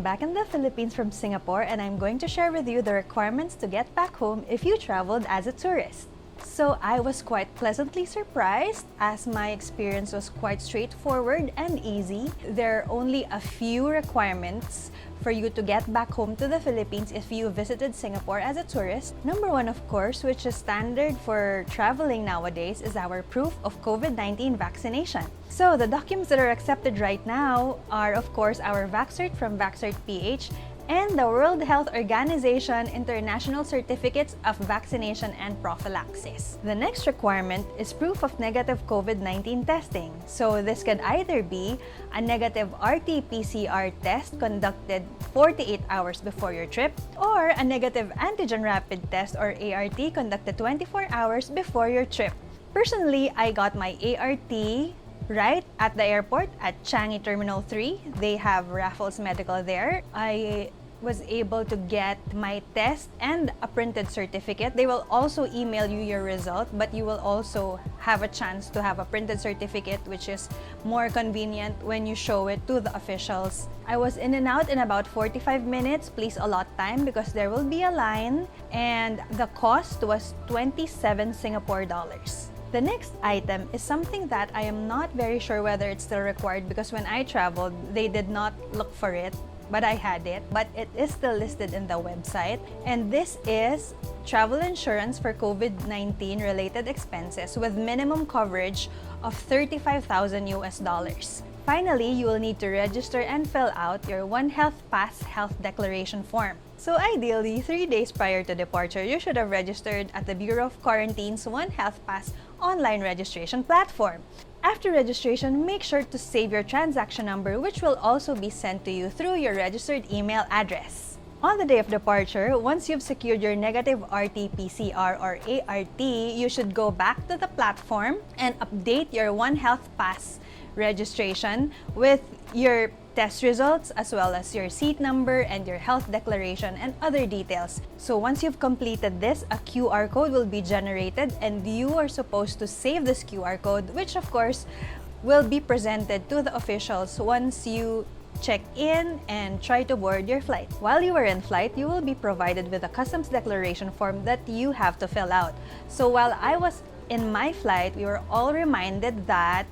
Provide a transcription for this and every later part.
back in the Philippines from Singapore, and I'm going to share with you the requirements to get back home if you traveled as a tourist. So I was quite pleasantly surprised as my experience was quite straightforward and easy. There are only a few requirements for you to get back home to the Philippines if you visited Singapore as a tourist. Number one, of course, which is standard for traveling nowadays, is our proof of COVID-19 vaccination. So the documents that are accepted right now are, of course, our VaxCert from VaxCert PH and the World Health Organization International Certificates of Vaccination and Prophylaxis. The next requirement is proof of negative COVID-19 testing. So this could either be a negative RT-PCR test conducted 48 hours before your trip, or a negative antigen rapid test or ART conducted 24 hours before your trip. Personally, I got my ART right at the airport at Changi Terminal 3. They have Raffles Medical there. I was able to get my test and a printed certificate. They will also email you your result, but you will also have a chance to have a printed certificate, which is more convenient when you show it to the officials. I was in and out in about 45 minutes. Please allot time because there will be a line, and the cost was 27 Singapore dollars. The next item is something that I am not very sure whether it's still required because when I traveled, they did not look for it, but I had it. But it is still listed in the website. And this is travel insurance for COVID-19 related expenses with minimum coverage of $35,000 US. Finally, you will need to register and fill out your OneHealthPass health declaration form. So ideally, 3 days prior to departure, you should have registered at the Bureau of Quarantine's OneHealthPass online registration platform. After registration, make sure to save your transaction number, which will also be sent to you through your registered email address. On the day of departure, once you've secured your negative RT-PCR or ART, you should go back to the platform and update your OneHealthPass registration with your test results as well as your seat number and your health declaration and other details. So once you've completed this, a QR code will be generated and you are supposed to save this QR code, which of course will be presented to the officials once you check in and try to board your flight. While you are in flight, you will be provided with a customs declaration form that you have to fill out. So while I was in my flight, we were all reminded that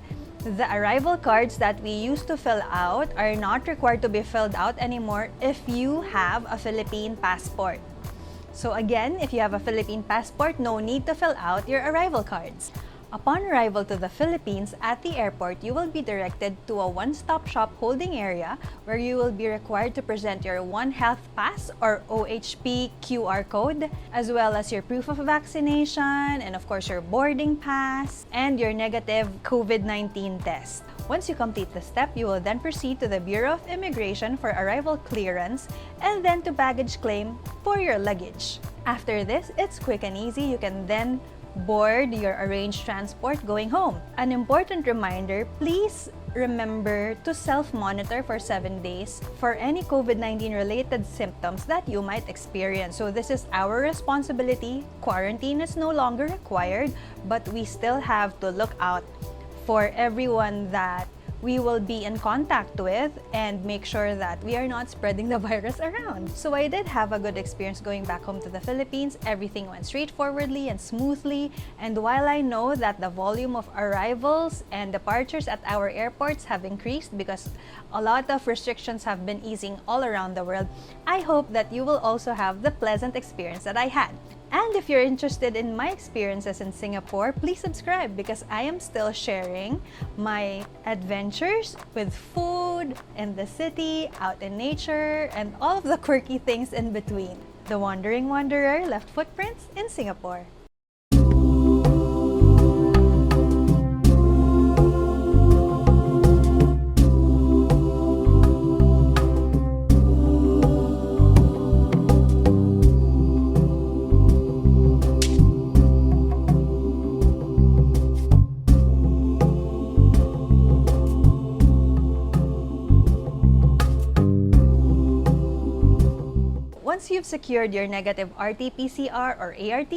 the arrival cards that we used to fill out are not required to be filled out anymore if you have a Philippine passport. So again, if you have a Philippine passport, no need to fill out your arrival cards. Upon arrival to the Philippines at the airport, you will be directed to a one-stop shop holding area where you will be required to present your OneHealthPass or OHP QR code, as well as your proof of vaccination and of course your boarding pass and your negative COVID-19 test. Once you complete the step, you will then proceed to the Bureau of Immigration for arrival clearance and then to baggage claim for your luggage. After this, it's quick and easy. You can then board your arranged transport going home. An important reminder, please remember to self-monitor for 7 days for any COVID-19 related symptoms that you might experience. So this is our responsibility. Quarantine is no longer required, but we still have to look out for everyone that we will be in contact with and make sure that we are not spreading the virus around. So I did have a good experience going back home to the Philippines. Everything went straightforwardly and smoothly. And while I know that the volume of arrivals and departures at our airports have increased because a lot of restrictions have been easing all around the world, I hope that you will also have the pleasant experience that I had. And if you're interested in my experiences in Singapore, please subscribe because I am still sharing my adventures with food in the city, out in nature, and all of the quirky things in between. The Wandering Wanderer left footprints in Singapore. Once you've secured your negative RT-PCR or ART,